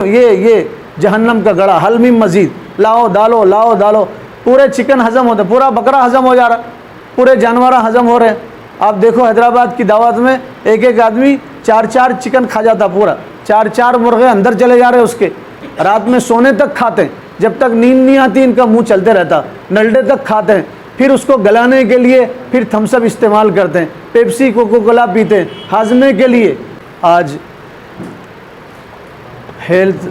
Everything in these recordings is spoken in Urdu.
یہ جہنم کا گڑھا، حل من مزید، لاؤ ڈالو، پورے چکن ہضم ہوتے، پورا بکرا ہضم ہو جا رہا، پورے جانور ہضم ہو رہے ہیں۔ آپ دیکھو حیدرآباد کی دعوت میں ایک آدمی 4 چکن کھا جاتا، پورا 4 مرغے اندر چلے جا رہے اس کے، رات میں سونے تک کھاتے ہیں، جب تک نیند نہیں آتی ان کا منہ چلتے رہتا، نلڈے تک کھاتے ہیں، پھر اس کو گلانے کے لیے پھر تھمس اپ استعمال کرتے ہیں، پیپسی کوکو کولا پیتے ہیں ہاضمے کے لیے۔ آج ہیلتھ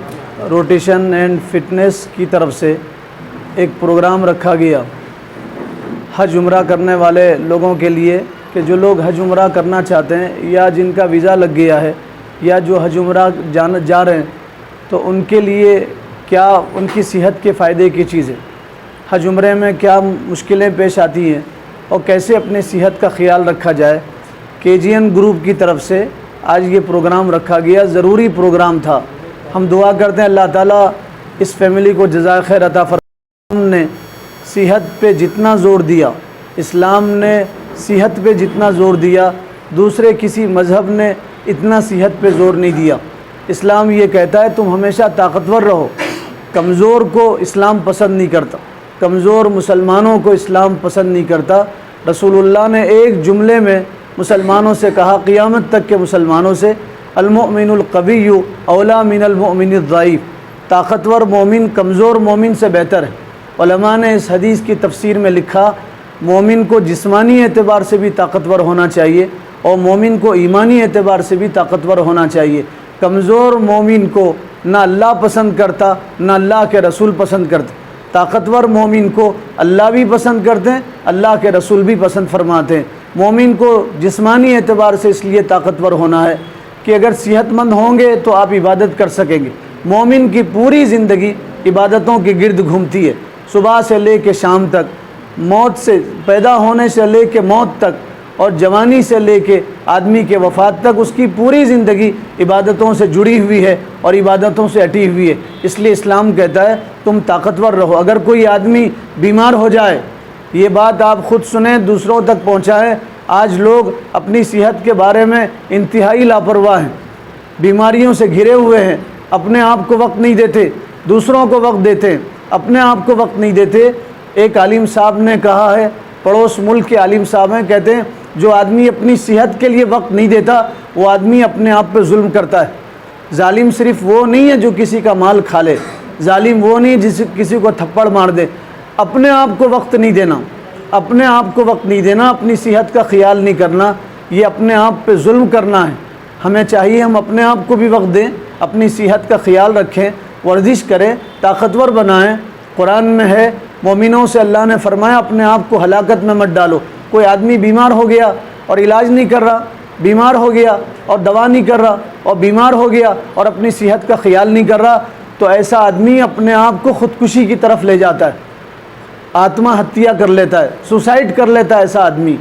روٹیشن اینڈ فٹنس کی طرف سے ایک پروگرام رکھا گیا حج عمرہ کرنے والے لوگوں کے لیے، کہ جو لوگ حج عمرہ کرنا چاہتے ہیں یا جن کا ویزا لگ گیا ہے یا جو حج عمرہ جا رہے ہیں، تو ان کے لیے کیا ان کی صحت کے فائدے کی چیزیں، حج عمرے میں کیا مشکلیں پیش آتی ہیں اور کیسے اپنے صحت کا خیال رکھا جائے۔ KGN گروپ کی طرف سے آج یہ پروگرام رکھا گیا، ضروری پروگرام تھا۔ ہم دعا کرتے ہیں اللہ تعالیٰ اس فیملی کو جزائے خیر عطا فرمائے۔ اسلام نے صحت پہ جتنا زور دیا، اسلام نے صحت پہ جتنا زور دیا، دوسرے کسی مذہب نے اتنا صحت پہ زور نہیں دیا۔ اسلام یہ کہتا ہے تم ہمیشہ طاقتور رہو، کمزور کو اسلام پسند نہیں کرتا، کمزور مسلمانوں کو اسلام پسند نہیں کرتا۔ رسول اللہ نے ایک جملے میں مسلمانوں سے کہا، قیامت تک کے مسلمانوں سے، المؤمن القوی اولا من المؤمن الضعیف، طاقتور مومن کمزور مومن سے بہتر ہے۔ علماء نے اس حدیث کی تفسیر میں لکھا، مومن کو جسمانی اعتبار سے بھی طاقتور ہونا چاہیے اور مومن کو ایمانی اعتبار سے بھی طاقتور ہونا چاہیے۔ کمزور مومن کو نہ اللہ پسند کرتا نہ اللہ کے رسول پسند کرتے، طاقتور مومن کو اللہ بھی پسند کرتے ہیں، اللہ کے رسول بھی پسند فرماتے ہیں۔ مومن کو جسمانی اعتبار سے اس لیے طاقتور ہونا ہے کہ اگر صحت مند ہوں گے تو آپ عبادت کر سکیں گے۔ مومن کی پوری زندگی عبادتوں کی گرد گھومتی ہے، صبح سے لے کے شام تک، موت سے پیدا ہونے سے لے کے موت تک اور جوانی سے لے کے آدمی کے وفات تک اس کی پوری زندگی عبادتوں سے جڑی ہوئی ہے اور عبادتوں سے اٹی ہوئی ہے۔ اس لیے اسلام کہتا ہے تم طاقتور رہو۔ اگر کوئی آدمی بیمار ہو جائے، یہ بات آپ خود سنیں، دوسروں تک پہنچائیں، آج لوگ اپنی صحت کے بارے میں انتہائی لاپرواہ ہیں، بیماریوں سے گھرے ہوئے ہیں، اپنے آپ کو وقت نہیں دیتے، دوسروں کو وقت دیتے ہیں، اپنے آپ کو وقت نہیں دیتے۔ ایک عالم صاحب نے کہا ہے، پڑوس ملک کے عالم صاحب ہیں، کہتے ہیں جو آدمی اپنی صحت کے لیے وقت نہیں دیتا وہ آدمی اپنے آپ پہ ظلم کرتا ہے۔ ظالم صرف وہ نہیں ہے جو کسی کا مال کھا لے، ظالم وہ نہیں جس کسی کو تھپڑ مار دے۔ اپنے آپ کو وقت نہیں دینا، اپنے آپ کو وقت نہیں دینا، اپنی صحت کا خیال نہیں کرنا، یہ اپنے آپ پہ ظلم کرنا ہے۔ ہمیں چاہیے ہم اپنے آپ کو بھی وقت دیں، اپنی صحت کا خیال رکھیں، ورزش کریں، طاقتور بنائیں۔ قرآن میں ہے، مومنوں سے اللہ نے فرمایا اپنے آپ کو ہلاکت میں مت ڈالو۔ کوئی آدمی بیمار ہو گیا اور علاج نہیں کر رہا، بیمار ہو گیا اور دوا نہیں کر رہا، اور بیمار ہو گیا اور اپنی صحت کا خیال نہیں کر رہا، تو ایسا آدمی اپنے آپ کو خودکشی کی طرف لے جاتا ہے، آتما ہتیا کر لیتا ہے، سوسائڈ کر لیتا ہے ایسا آدمی۔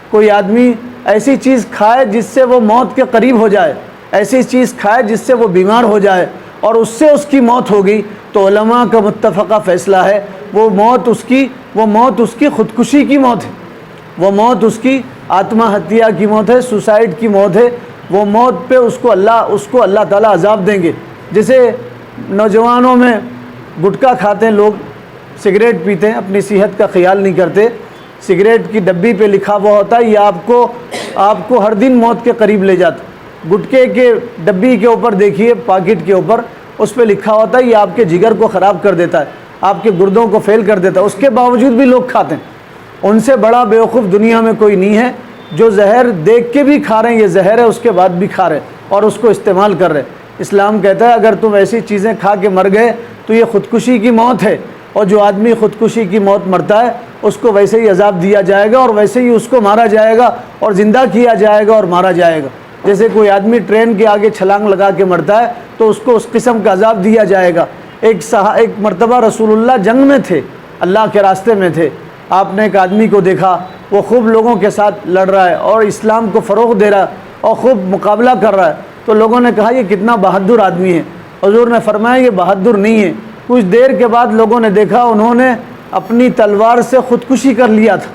کوئی آدمی ایسی چیز کھائے جس سے وہ موت کے قریب ہو جائے، ایسی چیز کھائے جس سے وہ بیمار ہو جائے اور اس سے اس کی موت ہو گئی، تو علماء کا متفقہ فیصلہ ہے وہ موت اس کی خودکشی کی موت ہے، وہ موت اس کی آتما ہتیا کی موت ہے، سوسائڈ کی موت ہے۔ وہ موت پہ اس کو اللہ تعالیٰ عذاب دیں گے۔ جیسے نوجوانوں میں گٹکا کھاتے ہیں لوگ، سگریٹ پیتے ہیں، اپنی صحت کا خیال نہیں کرتے، سگریٹ کی ڈبی پہ لکھا ہوا ہوتا ہے یہ آپ کو ہر دن موت کے قریب لے جاتا۔ گٹکے کے ڈبی کے اوپر دیکھیے، پاکٹ کے اوپر اس پہ لکھا ہوتا ہے یہ آپ کے جگر کو خراب کر دیتا ہے، آپ کے گردوں کو فیل کر دیتا ہے، اس کے باوجود بھی لوگ کھاتے ہیں۔ ان سے بڑا بیوقوف دنیا میں کوئی نہیں ہے جو زہر دیکھ کے بھی کھا رہے ہیں، یہ زہر ہے، اس کے بعد بھی کھا رہے ہیں اور اس کو استعمال کر رہے ہیں۔ اسلام کہتا ہے اگر تم ایسی چیزیں کھا کے مر گئے تو یہ خودکشی کی موت ہے، اور جو آدمی خودکشی کی موت مرتا ہے اس کو ویسے ہی عذاب دیا جائے گا اور ویسے ہی اس کو مارا جائے گا اور زندہ کیا جائے گا اور مارا جائے گا۔ جیسے کوئی آدمی ٹرین کے آگے چھلانگ لگا کے مرتا ہے تو اس کو اس قسم کا عذاب دیا جائے گا۔ ایک مرتبہ رسول اللہ جنگ میں تھے، اللہ کے راستے میں تھے، آپ نے ایک آدمی کو دیکھا، وہ خوب لوگوں کے ساتھ لڑ رہا ہے اور اسلام کو فروغ دے رہا ہے اور خوب مقابلہ کر رہا ہے، تو لوگوں نے کہا یہ کتنا بہادر آدمی ہے۔ حضور نے فرمایا یہ بہادر نہیں ہے۔ کچھ دیر کے بعد لوگوں نے دیکھا انہوں نے اپنی تلوار سے خودکشی کر لیا تھا۔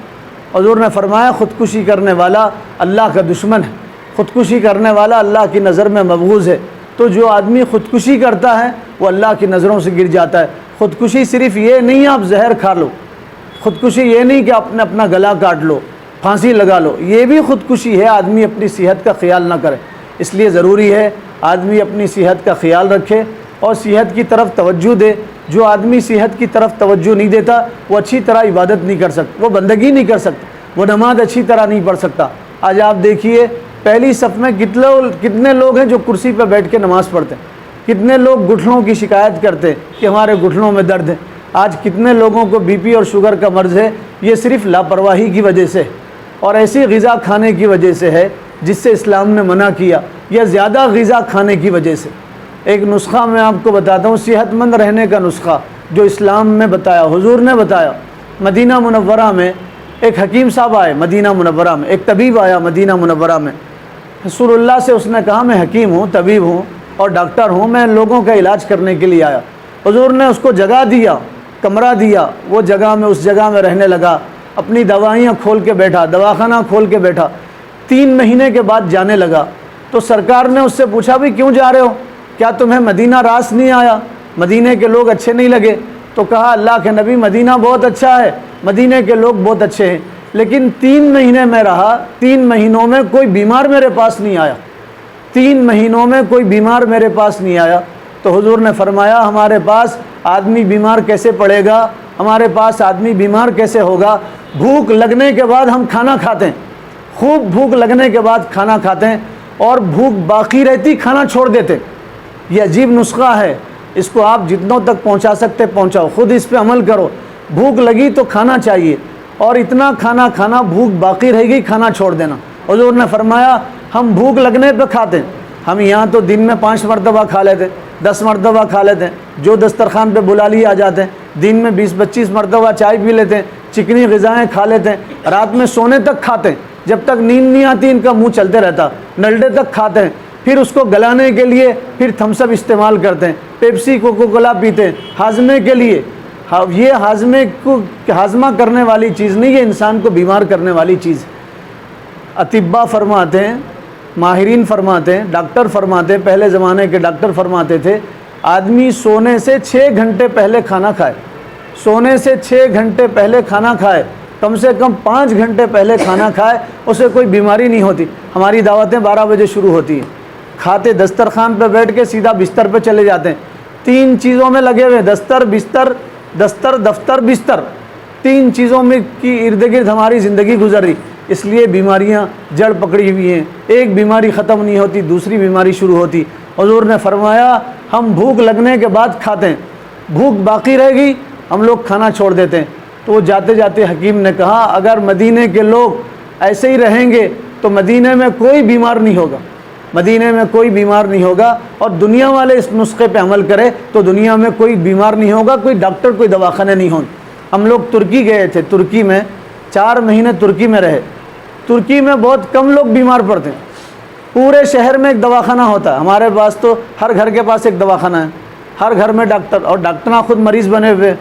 حضور نے فرمایا خودکشی کرنے والا اللہ کا دشمن ہے، خودکشی کرنے والا اللہ کی نظر میں مبغوض ہے۔ تو جو آدمی خودکشی کرتا ہے وہ اللہ کی نظروں سے گر جاتا ہے۔ خودکشی صرف یہ نہیں آپ زہر کھا لو، خودکشی یہ نہیں کہ آپ نے اپنا گلا کاٹ لو، پھانسی لگا لو، یہ بھی خودکشی ہے، آدمی اپنی صحت کا خیال نہ کرے۔ اس لیے ضروری ہے آدمی اپنی صحت کا خیال رکھے اور صحت کی طرف توجہ دے۔ جو آدمی صحت کی طرف توجہ نہیں دیتا وہ اچھی طرح عبادت نہیں کر سکتا، وہ بندگی نہیں کر سکتا، وہ نماز اچھی طرح نہیں پڑھ سکتا۔ آج آپ دیکھیے پہلی صف میں کتنے لوگ ہیں جو کرسی پہ بیٹھ کے نماز پڑھتے ہیں، کتنے لوگ گھٹنوں کی شکایت کرتے ہیں کہ ہمارے گھٹنوں میں درد ہے۔ آج کتنے لوگوں کو بی پی اور شوگر کا مرض ہے، یہ صرف لاپرواہی کی وجہ سے اور ایسی غذا کھانے کی وجہ سے ہے جس سے اسلام نے منع کیا، یا زیادہ غذا کھانے کی وجہ سے۔ ایک نسخہ میں آپ کو بتاتا ہوں، صحت مند رہنے کا نسخہ جو اسلام میں بتایا، حضور نے بتایا۔ مدینہ منورہ میں ایک حکیم صاحب آئے، مدینہ منورہ میں ایک طبیب آیا مدینہ منورہ میں۔ رسول اللہ سے اس نے کہا میں حکیم ہوں، طبیب ہوں اور ڈاکٹر ہوں، میں لوگوں کا علاج کرنے کے لیے آیا۔ حضور نے اس کو جگہ دیا، کمرہ دیا، وہ جگہ میں اس جگہ میں رہنے لگا، اپنی دوائیاں کھول کے بیٹھا، دواخانہ کھول کے بیٹھا۔ 3 مہینے کے بعد جانے لگا تو سرکار نے اس سے پوچھا بھی کیوں جا رہے ہو، کیا تمہیں مدینہ راس نہیں آیا، مدینے کے لوگ اچھے نہیں لگے؟ تو کہا اللہ کے نبی مدینہ بہت اچھا ہے، مدینے کے لوگ بہت اچھے ہیں، لیکن 3 مہینے میں رہا، 3 مہینوں میں کوئی بیمار میرے پاس نہیں آیا، 3 مہینوں میں کوئی بیمار میرے پاس نہیں آیا۔ تو حضور نے فرمایا ہمارے پاس آدمی بیمار کیسے پڑے گا، ہمارے پاس آدمی بیمار کیسے ہوگا؟ بھوک لگنے کے بعد ہم کھانا کھاتے ہیں، خوب بھوک لگنے کے بعد کھانا کھاتے ہیں اور بھوک باقی رہتی کھانا چھوڑ دیتے۔ یہ عجیب نسخہ ہے، اس کو آپ جتنوں تک پہنچا سکتے پہنچاؤ، خود اس پہ عمل کرو۔ بھوک لگی تو کھانا چاہیے اور اتنا کھانا کھانا بھوک باقی رہے گی کھانا چھوڑ دینا۔ حضور نے فرمایا ہم بھوک لگنے پہ کھاتے ہیں، ہم یہاں تو دن میں 5 مرتبہ کھا لیتے ہیں، 10 مرتبہ کھا لیتے ہیں، جو دسترخوان پہ بلا لیے آ جاتے ہیں، دن میں 20-25 مرتبہ چائے پی لیتے ہیں، چکنی غذائیں کھا لیتے ہیں، رات میں سونے تک کھاتے ہیں، جب تک نیند نہیں آتی ان کا منہ چلتے رہتا، نلڈے تک کھاتے ہیں، پھر اس کو گلانے کے لیے پھر تھمس اپ استعمال کرتے ہیں، پیپسی کوکو کولا پیتے ہیں ہاضمے کے لیے۔ یہ ہاضمہ کرنے والی چیز نہیں، یہ انسان کو بیمار کرنے والی چیز۔ اطباء فرماتے ہیں، ماہرین فرماتے ہیں، ڈاکٹر فرماتے ہیں، پہلے زمانے کے ڈاکٹر فرماتے تھے آدمی سونے سے 6 گھنٹے پہلے کھانا کھائے، سونے سے 6 گھنٹے پہلے کھانا کھائے، کم سے کم 5 گھنٹے پہلے کھانا کھائے، اسے کوئی بیماری نہیں ہوتی۔ ہماری دعوتیں 12 بجے شروع ہوتی ہیں، کھاتے دسترخوان پہ بیٹھ کے سیدھا بستر پہ چلے جاتے ہیں، 3 چیزوں میں لگے ہوئے، دستر دفتر بستر، 3 چیزوں میں کی ارد گرد ہماری زندگی گزر رہی، اس لیے بیماریاں جڑ پکڑی ہوئی ہیں، ایک بیماری ختم نہیں ہوتی دوسری بیماری شروع ہوتی۔ حضور نے فرمایا ہم بھوک لگنے کے بعد کھاتے ہیں، بھوک باقی رہے گی ہم لوگ کھانا چھوڑ دیتے ہیں۔ تو وہ جاتے جاتے حکیم نے کہا اگر مدینے کے لوگ ایسے ہی رہیں گے تو مدینے میں کوئی بیمار نہیں ہوگا، مدینے میں کوئی بیمار نہیں ہوگا، اور دنیا والے اس نسخے پہ عمل کرے تو دنیا میں کوئی بیمار نہیں ہوگا، کوئی ڈاکٹر کوئی دواخانے نہیں ہوں۔ ہم لوگ ترکی گئے تھے، ترکی میں 4 مہینے ترکی میں رہے، ترکی میں بہت کم لوگ بیمار پڑتے ہیں، پورے شہر میں ایک دواخانہ ہوتا ہے، ہمارے پاس تو ہر گھر کے پاس ایک دواخانہ ہے، ہر گھر میں ڈاکٹر، اور ڈاکٹر خود مریض بنے ہوئے،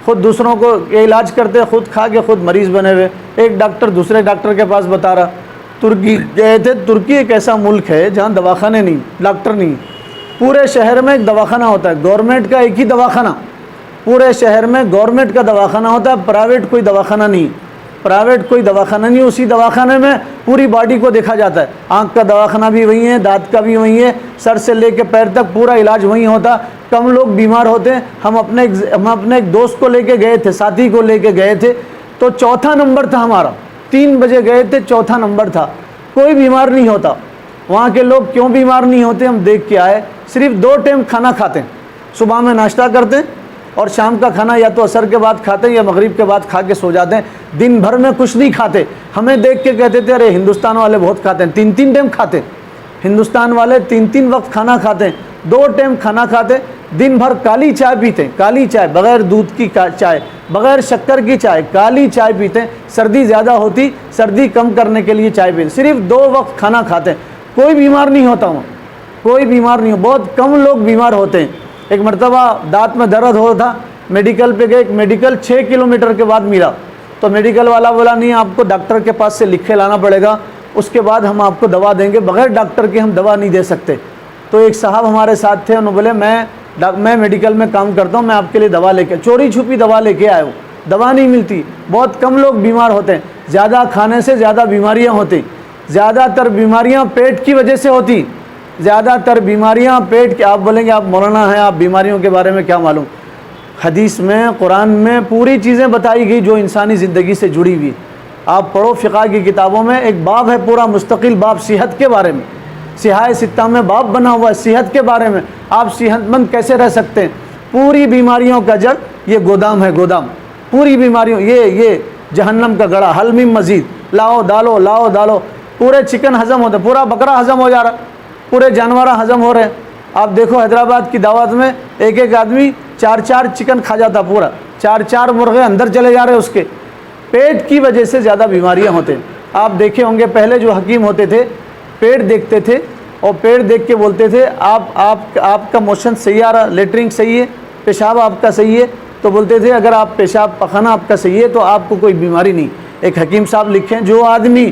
خود دوسروں کو علاج کرتے، خود کھا کے خود مریض بنے ہوئے، ایک ڈاکٹر دوسرے ڈاکٹر کے پاس بتا رہا۔ ترکی گئے تھے، ترکی ایک ایسا ملک ہے جہاں دواخانے نہیں، ڈاکٹر نہیں، پورے شہر میں ایک دواخانہ ہوتا ہے، گورنمنٹ کا ایک ہی دواخانہ، پورے شہر میں گورنمنٹ کا دواخانہ ہوتا ہے، پرائیویٹ کوئی دواخانہ نہیں، پرائیویٹ کوئی دواخانہ نہیں۔ اسی دواخانے میں پوری باڈی کو دیکھا جاتا ہے، آنکھ کا دواخانہ بھی وہیں ہے، دانت کا بھی وہیں ہے، سر سے لے کے پیر تک پورا علاج وہیں ہوتا۔ کم لوگ بیمار ہوتے ہیں۔ ہم اپنے ایک دوست کو لے کے گئے تھے، ساتھی کو لے کے گئے تھے، تو 4تھا نمبر تھا ہمارا، 3 بجے گئے تھے، 4تھا نمبر تھا، کوئی بیمار نہیں ہوتا۔ وہاں کے لوگ کیوں بیمار نہیں ہوتے ہم دیکھ کے آئے، صرف 2 ٹائم کھانا کھاتے ہیں، صبح میں ناشتہ کرتے ہیں اور شام کا کھانا یا تو عصر کے بعد کھاتے ہیں یا مغرب کے بعد کھا کے سو جاتے ہیں، دن بھر میں کچھ نہیں کھاتے۔ ہمیں دیکھ کے کہتے تھے ارے ہندوستان والے بہت کھاتے ہیں، 3 ٹائم کھاتے ہیں، ہندوستان والے 3 وقت کھانا کھاتے ہیں، 2 ٹائم کھانا کھاتے، دن بھر کالی چائے پیتے ہیں، کالی چائے بغیر دودھ کی چائے، بغیر شکر کی چائے، کالی چائے پیتے ہیں۔ سردی زیادہ ہوتی، سردی کم کرنے کے لیے چائے پیتے، صرف 2 وقت کھانا کھاتے ہیں، کوئی بیمار نہیں ہوتا وہاں، کوئی بیمار نہیں ہو، بہت کم لوگ بیمار ہوتے ہیں۔ ایک مرتبہ دانت میں درد ہو تھا، میڈیکل پہ گئے، ایک میڈیکل 6 کلومیٹر کے بعد ملا، تو میڈیکل والا بولا نہیں آپ کو ڈاکٹر کے پاس سے لکھ کے لانا پڑے گا، اس کے بعد ہم آپ کو دوا دیں گے، بغیر ڈاکٹر کے ہم دوا نہیں دے سکتے۔ تو ایک صاحب ہمارے ساتھ تھے, انہوں نے بولے میں میڈیکل میں کام کرتا ہوں, میں آپ کے لیے دوا لے کے, چوری چھپی دوا لے کے آئے ہوں, دوا نہیں ملتی, بہت کم لوگ بیمار ہوتے ہیں, زیادہ کھانے سے زیادہ بیماریاں ہوتی, زیادہ تر بیماریاں پیٹ کی وجہ سے ہوتی, زیادہ تر بیماریاں پیٹ کی. آپ بولیں گے آپ مولانا ہیں, آپ بیماریوں کے بارے میں کیا معلوم؟ حدیث میں, قرآن میں پوری چیزیں بتائی گئی جو انسانی زندگی سے جڑی ہوئی. آپ پڑھو فقہ کی کتابوں میں, ایک باب ہے پورا مستقل باب صحت کے بارے میں, صحاح ستہ میں باب بنا ہوا ہے صحت کے بارے میں, آپ صحت مند کیسے رہ سکتے ہیں. پوری بیماریوں کا جڑ یہ گودام ہے, گودام, پوری بیماریوں, یہ جہنم کا گڑھا, حل من مزید, لاؤ ڈالو, پورے چکن ہضم ہوتے, پورا بکرا ہضم ہو جا رہا, پورے جانور ہضم ہو رہے ہیں. آپ دیکھو حیدرآباد کی دعوت میں ایک آدمی 4 چکن کھا جاتا, پورا 4 مرغے اندر چلے جا رہے ہیں اس کے. پیٹ کی وجہ سے زیادہ بیماریاں ہوتے ہیں. آپ دیکھے ہوں گے پہلے جو حکیم ہوتے تھے پیٹ دیکھتے تھے اور پیٹ دیکھ کے بولتے تھے آپ کا موشن صحیح آ رہا, لیٹرنگ صحیح ہے, پیشاب آپ کا صحیح ہے, تو بولتے تھے اگر آپ پیشاب پخانہ آپ کا صحیح ہے تو آپ کو کوئی بیماری نہیں. ایک حکیم صاحب لکھیں, جو آدمی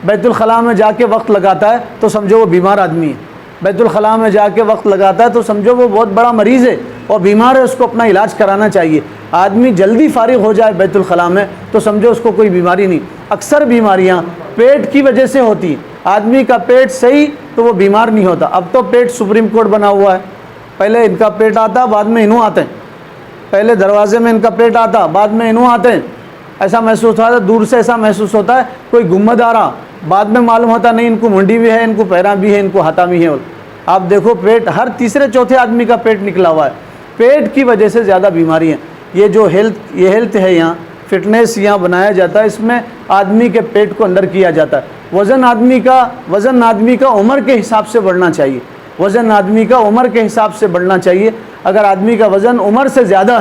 بیت الخلاء میں جا کے وقت لگاتا ہے تو سمجھو وہ بیمار آدمی ہے. بیت الخلاء میں جا کے وقت لگاتا ہے تو سمجھو وہ بہت بڑا مریض ہے اور بیمار ہے, اس کو اپنا علاج کرانا چاہیے. آدمی جلدی فارغ ہو جائے بیت الخلاء میں تو سمجھو اس کو کوئی بیماری نہیں. اکثر بیماریاں پیٹ کی وجہ سے ہوتی ہیں. آدمی کا پیٹ صحیح تو وہ بیمار نہیں ہوتا. اب تو پیٹ سپریم کورٹ بنا ہوا ہے, پہلے ان کا پیٹ آتا, بعد میں انہوں آتے ہیں, پہلے دروازے میں ان کا پیٹ آتا, بعد میں انہوں آتے ہیں. ایسا محسوس ہوتا ہے, دور سے ایسا محسوس ہوتا ہے کوئی گنبد آ رہا, بعد میں معلوم ہوتا نہیں ان کو منڈی بھی ہے, ان کو پیراں بھی ہے, ان کو ہاتھا بھی ہے. آپ دیکھو پیٹ ہر تیسرے چوتھے آدمی کا پیٹ نکلا ہوا ہے. پیٹ کی وجہ سے زیادہ بیماری ہیں. یہ جو ہیلتھ ہے, یہاں فٹنس یہاں بنایا جاتا ہے, اس میں آدمی کے پیٹ کو اندر کیا جاتا ہے. وزن آدمی کا عمر کے حساب سے بڑھنا چاہیے, وزن آدمی کا عمر کے حساب سے بڑھنا چاہیے. اگر آدمی کا وزن عمر سے زیادہ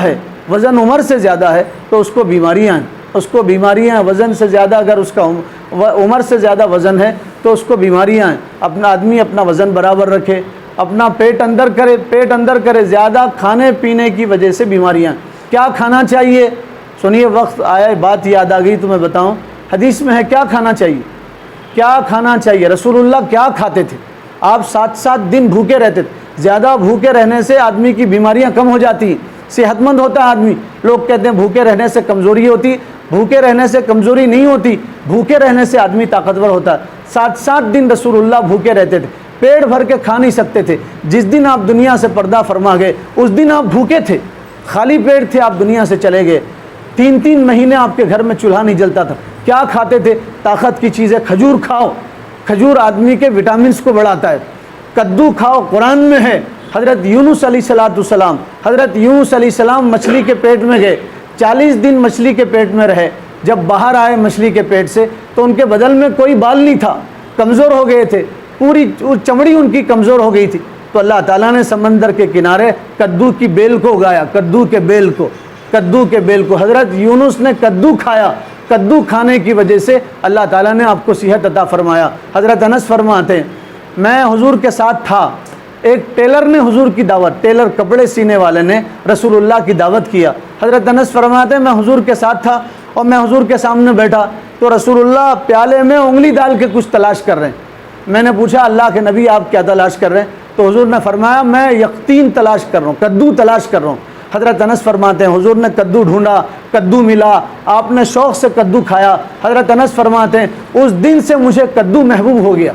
ہے تو اس کو بیماریاں ہیں, وزن سے زیادہ, اگر اس کا عمر سے زیادہ وزن ہے تو اس کو بیماریاں ہیں. آدمی اپنا وزن برابر رکھے, اپنا پیٹ اندر کرے. زیادہ کھانے پینے کی وجہ سے بیماریاں. کیا کھانا چاہیے؟ سنیے, وقت آیا, بات یاد آ گئی تو میں بتاؤں. حدیث میں ہے کیا کھانا چاہیے, رسول اللہ کیا کھاتے تھے. آپ 7 دن بھوکے رہتے تھے. زیادہ بھوکے رہنے سے آدمی کی بیماریاں کم ہو جاتی ہیں, صحت مند ہوتا ہے آدمی. لوگ کہتے ہیں بھوکے رہنے سے کمزوری ہوتی, بھوکے رہنے سے کمزوری نہیں ہوتی, بھوکے رہنے سے آدمی طاقتور ہوتا ہے. 7 دن رسول اللہ بھوکے رہتے تھے, پیٹ بھر کے کھا نہیں سکتے تھے. جس دن آپ دنیا سے پردہ فرما گئے اس دن آپ بھوکے تھے, خالی پیٹ تھے, آپ دنیا سے چلے گئے. 3 مہینے آپ کے گھر میں چولہا نہیں جلتا تھا. کیا کھاتے تھے؟ طاقت کی چیزیں. کھجور کھاؤ, کھجور آدمی کے وٹامنس کو بڑھاتا ہے. کدو کھاؤ, قرآن میں ہے. حضرت یونس علیہ السلام مچھلی کے پیٹ میں گئے, 40 دن مچھلی کے پیٹ میں رہے. جب باہر آئے مچھلی کے پیٹ سے تو ان کے بدن میں کوئی بال نہیں تھا, کمزور ہو گئے تھے, پوری چمڑی ان کی کمزور ہو گئی تھی. تو اللہ تعالیٰ نے سمندر کے کنارے کدو کی بیل کو اگایا, کدو کے بیل کو. حضرت یونس نے کدو کھایا, کدو کھانے کی وجہ سے اللہ تعالیٰ نے آپ کو صحت عطا فرمایا. حضرت انس فرماتے ہیں میں حضور کے ساتھ تھا, ایک ٹیلر نے حضور کی دعوت, ٹیلر کپڑے سینے والے نے رسول اللہ کی دعوت کیا. حضرت انس فرماتے ہیں میں حضور کے ساتھ تھا اور میں حضور کے سامنے بیٹھا تو رسول اللہ پیالے میں انگلی ڈال کے کچھ تلاش کر رہے ہیں. میں نے پوچھا اللہ کے نبی آپ کیا تلاش کر رہے ہیں؟ تو حضور نے فرمایا میں یقین تلاش کر رہا ہوں, کدو تلاش کر رہا ہوں. حضرت انس فرماتے ہیں حضور نے کدو ڈھونڈا, کدو ملا, آپ نے شوق سے کدو کھایا. حضرت انس فرماتے ہیں اس دن سے مجھے کدو محبوب ہو گیا.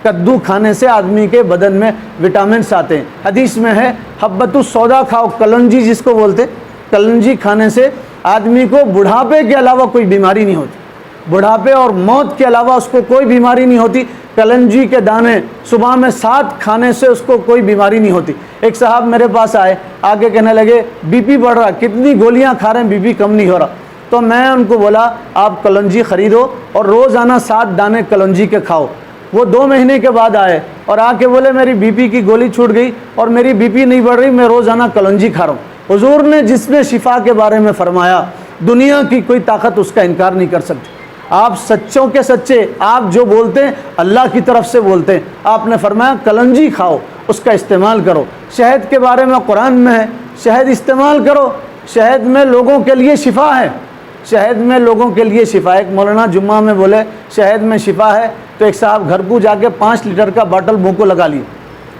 کدو کھانے سے آدمی کے بدن میں وٹامنس آتے ہیں. حدیث میں ہے حبۃ السودا کھاؤ, کلنجی جس کو بولتے, کلنجی کھانے سے آدمی کو بڑھاپے کے علاوہ کوئی بیماری نہیں ہوتی, بڑھاپے اور موت کے علاوہ اس کو کوئی بیماری نہیں ہوتی. کلنجی کے دانے صبح میں 7 کھانے سے اس کو کوئی بیماری نہیں ہوتی. ایک صاحب میرے پاس آئے, آگے کہنے لگے بی پی بڑھ رہا, کتنی گولیاں کھا رہے ہیں بی پی کم نہیں ہو رہا. تو میں ان کو بولا آپ کلنجی خریدو اور روزانہ 7 دانے کلنجی کے کھاؤ. وہ 2 مہینے کے بعد آئے اور آ کے بولے میری بی پی کی گولی چھوٹ گئی اور میری بی پی نہیں بڑھ رہی, میں روزانہ کلنجی کھا رہا ہوں. حضور نے جس نے شفا کے بارے میں فرمایا دنیا کی کوئی طاقت اس کا انکار نہیں کر سکتی. آپ سچوں کے سچے, آپ جو بولتے ہیں اللہ کی طرف سے بولتے ہیں. آپ نے فرمایا کلنجی کھاؤ, اس کا استعمال کرو. شہد کے بارے میں قرآن میں ہے شہد استعمال کرو, شہد میں لوگوں کے لیے شفا ہے, شہد میں لوگوں کے لیے شفا ہے. ایک مولانا جمعہ میں بولے شہد میں شفا ہے تو ایک صاحب گھر کو جا کے 5 لیٹر کا باٹل منہ کو لگا لی.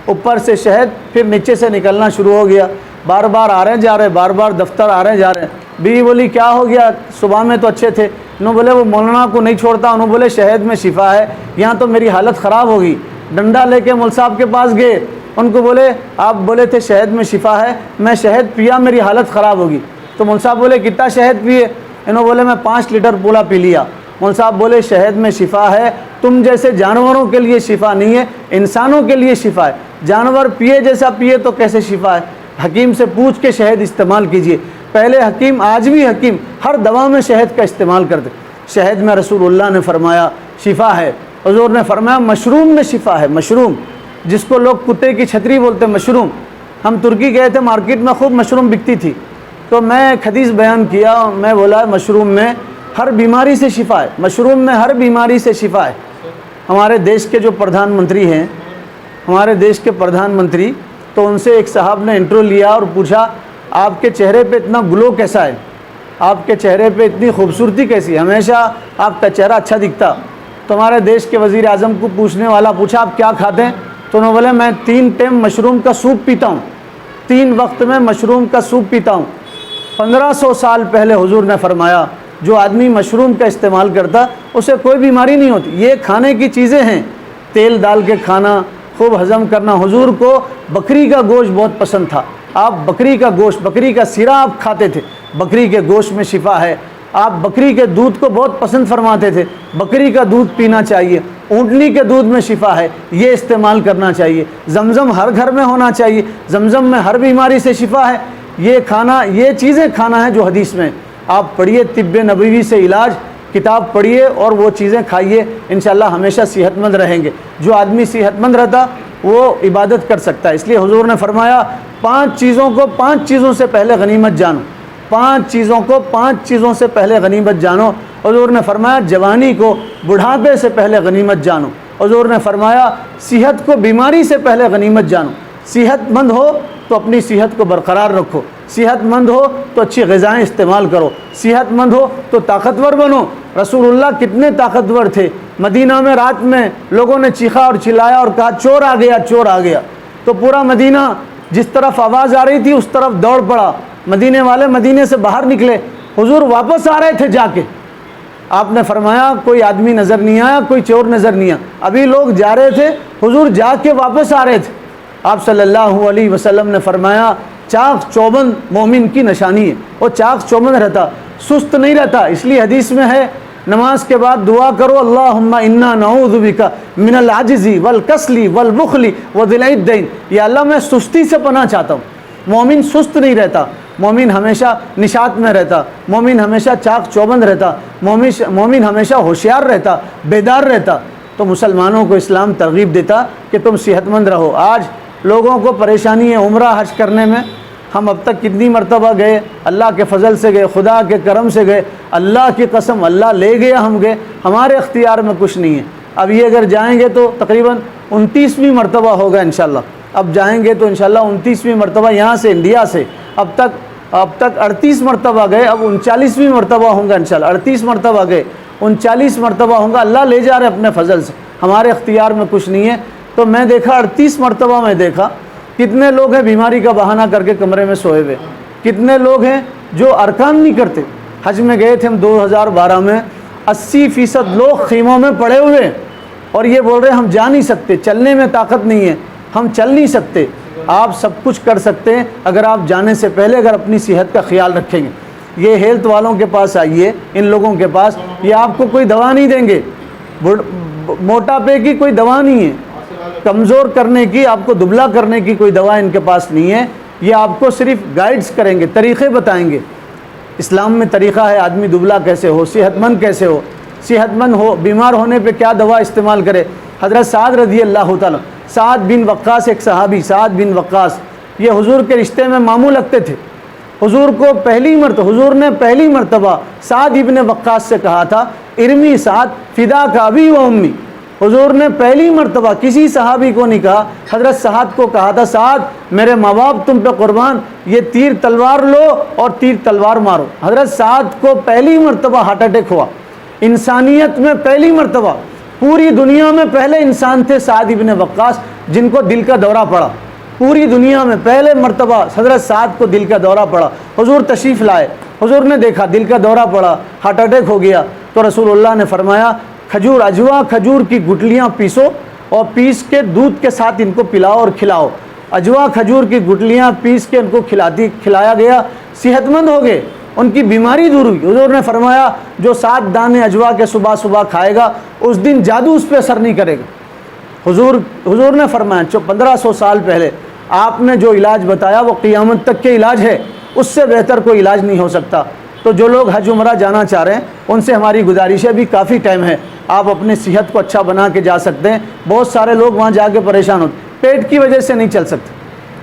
اوپر سے شہد پھر نیچے سے نکلنا شروع ہو گیا، بار بار آ رہے جا رہے، بار بار دفتر آ رہے جا رہے۔ بیوی بولی کیا ہو گیا، صبح میں تو اچھے تھے۔ انہوں بولے وہ مولانا کو نہیں چھوڑتا، انہوں بولے شہد میں شفا ہے، یہاں تو میری حالت خراب ہوگی۔ ڈنڈا لے کے مول صاحب کے پاس گئے، ان کو بولے آپ بولے تھے شہد میں شفا ہے، میں شہد پیا میری حالت خراب ہوگی۔ تو مول صاحب بولے کتنا شہد پیے؟ انہوں بولے میں 5 لیٹر پورا پی لیا۔ مول صاحب بولے شہد میں شفا ہے، تم جیسے جانوروں کے لیے شفا نہیں ہے، انسانوں کے لیے شفا ہے۔ جانور پیے جیسا پیے تو کیسے شفا ہے؟ حکیم سے پوچھ کے شہد استعمال کیجئے۔ پہلے حکیم، آج بھی حکیم ہر دوا میں شہد کا استعمال کرتے۔ شہد میں رسول اللہ نے فرمایا شفا ہے، حضور نے فرمایا مشروم میں شفا ہے، مشروم جس کو لوگ کتے کی چھتری بولتے ہیں، مشروم۔ ہم ترکی گئے تھے، مارکیٹ میں خوب مشروم بکتی تھی، تو میں ایک حدیث بیان کیا، میں بولا مشروم میں ہر بیماری سے شفا ہے، مشروم میں ہر بیماری سے شفا ہے۔ ہمارے دیش کے جو پردھان منتری ہیں، ہمارے دیش کے پردھان منتری، تو ان سے ایک صاحب نے انٹرو لیا اور پوچھا آپ کے چہرے پہ اتنا گلو کیسا ہے، آپ کے چہرے پہ اتنی خوبصورتی کیسی ہے، ہمیشہ آپ کا چہرہ اچھا دکھتا۔ تو ہمارے دیش کے وزیر اعظم کو پوچھنے والا پوچھا آپ کیا کھاتے ہیں؟ تو انہوں نے بولے میں 3 ٹائم مشروم کا سوپ پیتا ہوں، 3 وقت میں مشروم کا سوپ پیتا ہوں۔ 1500 سال پہلے حضور نے فرمایا جو آدمی مشروم کا استعمال کرتا اسے کوئی بیماری نہیں ہوتی۔ یہ کھانے کی چیزیں ہیں، تیل ڈال کے کھانا، خوب ہضم کرنا۔ حضور کو بکری کا گوشت بہت پسند تھا، آپ بکری کا گوشت، بکری کا سیرا آپ کھاتے تھے، بکری کے گوشت میں شفا ہے۔ آپ بکری کے دودھ کو بہت پسند فرماتے تھے، بکری کا دودھ پینا چاہیے، اونٹنی کے دودھ میں شفا ہے، یہ استعمال کرنا چاہیے۔ زمزم ہر گھر میں ہونا چاہیے، زمزم میں ہر بیماری سے شفا ہے۔ یہ کھانا، یہ چیزیں کھانا ہے جو حدیث میں۔ آپ پڑھیے طب نبوی سے علاج کتاب پڑھیے اور وہ چیزیں کھائیے، انشاءاللہ ہمیشہ صحت مند رہیں گے۔ جو آدمی صحت مند رہتا وہ عبادت کر سکتا ہے۔ اس لیے حضور نے فرمایا 5 چیزوں کو 5 چیزوں سے پہلے غنیمت جانو، 5 چیزوں کو 5 چیزوں سے پہلے غنیمت جانو۔ حضور نے فرمایا جوانی کو بڑھاپے سے پہلے غنیمت جانو۔ حضور نے فرمایا صحت کو بیماری سے پہلے غنیمت جانو۔ صحت مند ہو تو اپنی صحت کو برقرار رکھو، صحت مند ہو تو اچھی غذائیں استعمال کرو، صحت مند ہو تو طاقتور بنو۔ رسول اللہ کتنے طاقتور تھے، مدینہ میں رات میں لوگوں نے چیخا اور چلایا اور کہا چور آ گیا، چور آ گیا، تو پورا مدینہ جس طرف آواز آ رہی تھی اس طرف دوڑ پڑا، مدینے والے مدینے سے باہر نکلے، حضور واپس آ رہے تھے جا کے، آپ نے فرمایا کوئی آدمی نظر نہیں آیا، کوئی چور نظر نہیں آیا، ابھی لوگ جا رہے تھے، حضور جا کے واپس آ رہے تھے۔ آپ صلی اللہ علیہ وسلم نے فرمایا چاق چوبند مومن کی نشانی ہے، وہ چاق چوبند رہتا، سست نہیں رہتا۔ اس لیے حدیث میں ہے نماز کے بعد دعا کرو اللہم انا نعوذ بک من العجز والکسل والبخل وضلع الدین، یا اللہ میں سستی سے پناہ چاہتا ہوں۔ مومن سست نہیں رہتا، مومن ہمیشہ نشاط میں رہتا، مومن ہمیشہ چاق چوبند رہتا، مومن ہمیشہ ہوشیار رہتا، بیدار رہتا۔ تو مسلمانوں کو اسلام ترغیب دیتا کہ تم صحت مند رہو۔ آج لوگوں کو پریشانی ہے عمرہ حج کرنے میں، ہم اب تک کتنی مرتبہ گئے، اللہ کے فضل سے گئے، خدا کے کرم سے گئے، اللہ کی قسم اللہ لے گیا، ہم گئے، ہمارے اختیار میں کچھ نہیں ہے۔ اب یہ اگر جائیں گے تو تقریباً 29ویں مرتبہ ہوگا انشاءاللہ، اب جائیں گے تو انشاءاللہ 29ویں مرتبہ یہاں سے انڈیا سے، اب تک 38 مرتبہ گئے، اب 39ویں مرتبہ ہوں گا انشاءاللہ، 38 مرتبہ گئے، 39 مرتبہ ہوں گا، اللہ لے جا رہے اپنے فضل سے، ہمارے اختیار میں کچھ نہیں ہے۔ تو میں دیکھا 38 مرتبہ میں دیکھا کتنے لوگ ہیں بیماری کا بہانہ کر کے کمرے میں سوئے ہوئے، کتنے لوگ ہیں جو ارکان نہیں کرتے۔ حج میں گئے تھے ہم 2012 میں، 80% لوگ خیموں میں پڑے ہوئے ہیں اور یہ بول رہے ہیں ہم جا نہیں سکتے، چلنے میں طاقت نہیں ہے، ہم چل نہیں سکتے۔ آپ سب کچھ کر سکتے ہیں اگر آپ جانے سے پہلے اگر اپنی صحت کا خیال رکھیں گے۔ یہ ہیلتھ والوں کے پاس آئیے، ان لوگوں کے پاس، یہ آپ کو کوئی دوا نہیں دیں گے، موٹاپے کی کوئی دوا نہیں ہے، کمزور کرنے کی، آپ کو دبلا کرنے کی کوئی دوا ان کے پاس نہیں ہے، یہ آپ کو صرف گائیڈز کریں گے، طریقے بتائیں گے۔ اسلام میں طریقہ ہے آدمی دبلا کیسے ہو، صحت مند کیسے ہو، صحت مند ہو، بیمار ہونے پہ کیا دوا استعمال کرے۔ حضرت سعد رضی اللہ تعالیٰ، سعد بن وقاص ایک صحابی، سعد بن وقاص، یہ حضور کے رشتے میں ماموں لگتے تھے۔ حضور کو حضور نے پہلی مرتبہ سعد ابن وقاص سے کہا تھا ارمی سعد فدا کا ابی و امی۔ حضور نے پہلی مرتبہ کسی صحابی کو نہیں کہا، حضرت سعد کو کہا تھا سعد میرے ماں باپ تم پہ قربان، یہ تیر تلوار لو اور تیر تلوار مارو۔ حضرت سعد کو پہلی مرتبہ ہارٹ اٹیک ہوا، انسانیت میں پہلی مرتبہ، پوری دنیا میں پہلے انسان تھے سعد ابن وقاص، جن کو دل کا دورہ پڑا، پوری دنیا میں پہلے مرتبہ حضرت سعد کو دل کا دورہ پڑا، حضور تشریف لائے، حضور نے دیکھا دل کا دورہ پڑا، ہارٹ اٹیک ہو گیا، تو رسول اللہ نے فرمایا کھجور، اجوا کھجور کی گٹلیاں پیسو اور پیس کے دودھ کے ساتھ ان کو پلاؤ اور کھلاؤ۔ اجوا کھجور کی گٹلیاں پیس کے ان کو کھلایا گیا، صحت مند ہو گئے، ان کی بیماری دور ہوئی۔ حضور نے فرمایا جو 7 دانے اجوا کے صبح صبح کھائے گا اس دن جادو اس پہ اثر نہیں کرے گا۔ حضور نے فرمایا 1500 سال پہلے آپ نے جو علاج بتایا وہ قیامت تک کے علاج ہے، اس سے بہتر کوئی علاج نہیں ہو سکتا۔ تو جو لوگ حج عمرہ جانا چاہ رہے ہیں ان سے ہماری گزارش ہے، ابھی کافی ٹائم ہے، آپ اپنی صحت کو اچھا بنا کے جا سکتے ہیں۔ بہت سارے لوگ وہاں جا کے پریشان ہوتے، پیٹ کی وجہ سے نہیں چل سکتے،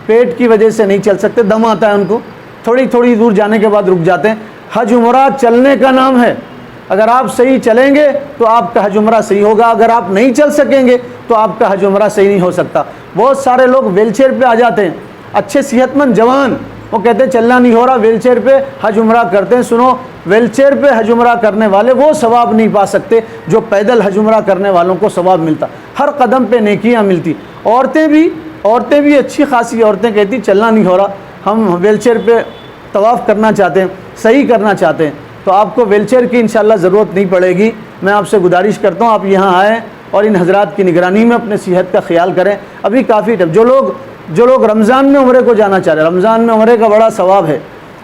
پیٹ کی وجہ سے نہیں چل سکتے، دم آتا ہے ان کو، تھوڑی دور جانے کے بعد رک جاتے ہیں۔ حج عمرہ چلنے کا نام ہے، اگر آپ صحیح چلیں گے تو آپ کا حج عمرہ صحیح ہوگا، اگر آپ نہیں چل سکیں گے تو آپ کا حج عمرہ صحیح نہیں ہو سکتا۔ بہت سارے لوگ ویل چیئر پہ آ جاتے ہیں، اچھے صحت مند جوان، وہ کہتے ہیں چلنا نہیں ہو رہا، ویل چیئر پہ حج عمرہ کرتے ہیں۔ سنو، ویل چیئر پہ حج عمرہ کرنے والے وہ ثواب نہیں پا سکتے جو پیدل حج عمرہ کرنے والوں کو ثواب ملتا، ہر قدم پہ نیکیاں ملتی۔ عورتیں بھی اچھی خاصی عورتیں کہتی چلنا نہیں ہو رہا، ہم ویل چیئر پہ طواف کرنا چاہتے ہیں، صحیح کرنا چاہتے ہیں، تو آپ کو ویل چیئر کی انشاءاللہ ضرورت نہیں پڑے گی۔ میں آپ سے گزارش کرتا ہوں آپ یہاں آئیں اور ان حضرات کی نگرانی میں اپنے صحت کا خیال کریں۔ ابھی کافی ٹائم، جو لوگ رمضان میں عمرے کو جانا چاہ رہے ہیں، رمضان میں عمرے کا بڑا ثواب ہے،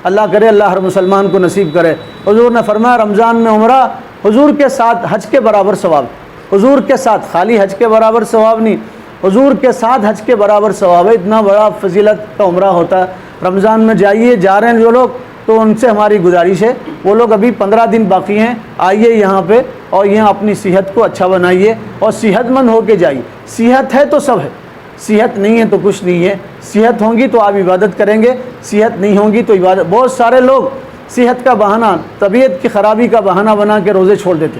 اللہ کرے اللہ ہر مسلمان کو نصیب کرے۔ حضور نے فرمایا رمضان میں عمرہ حضور کے ساتھ حج کے برابر ثواب، حضور کے ساتھ، خالی حج کے برابر ثواب نہیں، حضور کے ساتھ حج کے برابر ثواب ہے۔ اتنا بڑا فضیلت کا عمرہ ہوتا ہے۔ رمضان میں جائیے، جا رہے ہیں جو لوگ تو ان سے ہماری گزارش ہے، وہ لوگ ابھی 15 دن باقی ہیں، آئیے یہاں پہ اور یہاں اپنی صحت کو اچھا بنائیے اور صحت مند ہو کے جائیے۔ صحت ہے تو سب ہے، صحت نہیں ہے تو کچھ نہیں ہے۔ صحت ہوں گی تو آپ عبادت کریں گے، صحت نہیں ہوں گی تو عبادت۔ بہت سارے لوگ صحت کا بہانہ، طبیعت کی خرابی کا بہانہ بنا کے روزے چھوڑ دیتے،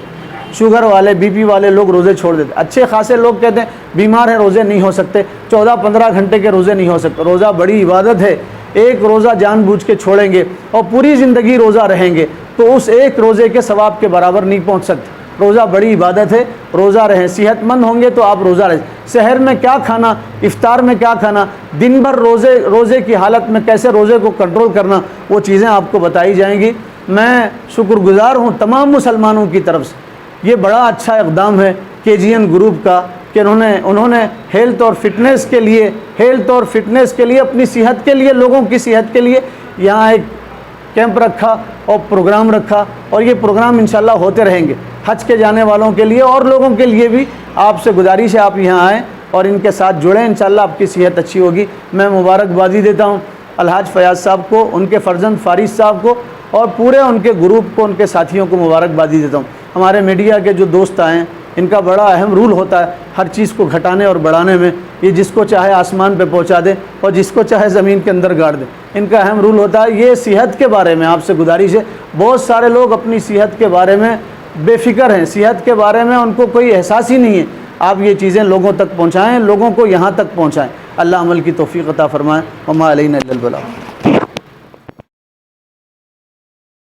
شوگر والے، بی پی والے لوگ روزے چھوڑ دیتے۔ اچھے خاصے لوگ کہتے ہیں بیمار ہیں روزے نہیں ہو سکتے، 14-15 گھنٹے کے روزے نہیں ہو سکتے۔ روزہ بڑی عبادت ہے، ایک روزہ جان بوجھ کے چھوڑیں گے اور پوری زندگی روزہ رہیں گے تو اس ایک روزے کے ثواب کے برابر نہیں پہنچ سکتے۔ روزہ بڑی عبادت ہے، روزہ رہیں، صحت مند ہوں گے تو آپ روزہ رہیں۔ سحر میں کیا کھانا، افطار میں کیا کھانا، دن بھر روزے کی حالت میں کیسے روزے کو کنٹرول کرنا، وہ چیزیں آپ کو بتائی جائیں گی۔ میں شکر گزار ہوں تمام مسلمانوں کی طرف سے، یہ بڑا اچھا اقدام ہے KGN گروپ کا کہ انہوں نے ہیلتھ اور فٹنس کے لیے اپنی صحت کے لیے، لوگوں کی صحت کے لیے یہاں ایک کیمپ رکھا اور پروگرام رکھا، اور یہ پروگرام انشاءاللہ ہوتے رہیں گے حج کے جانے والوں کے لیے اور لوگوں کے لیے بھی۔ آپ سے گزارش ہے آپ یہاں آئیں اور ان کے ساتھ جڑیں، انشاءاللہ آپ کی صحت اچھی ہوگی۔ میں مبارکبادی دیتا ہوں الحاج فیاض صاحب کو، ان کے فرزند فارس صاحب کو اور پورے ان کے گروپ کو، ان کے ساتھیوں کو مبارکبادی دیتا ہوں۔ ہمارے میڈیا کے جو دوست آئے ہیں ان کا بڑا اہم رول ہوتا ہے ہر چیز کو گھٹانے اور بڑھانے میں، یہ جس کو چاہے آسمان پہ پہنچا دے اور جس کو چاہے زمین کے اندر گاڑ دے، ان کا اہم رول ہوتا ہے۔ یہ صحت کے بارے میں آپ سے گزارش ہے، بہت سارے لوگ اپنی صحت کے بارے میں بے فکر ہیں، صحت کے بارے میں ان کو کوئی احساس ہی نہیں ہے۔ آپ یہ چیزیں لوگوں تک پہنچائیں، لوگوں کو یہاں تک پہنچائیں۔ اللہ عمل کی توفیق عطا فرمائے۔ وما علینا الا البلاغ۔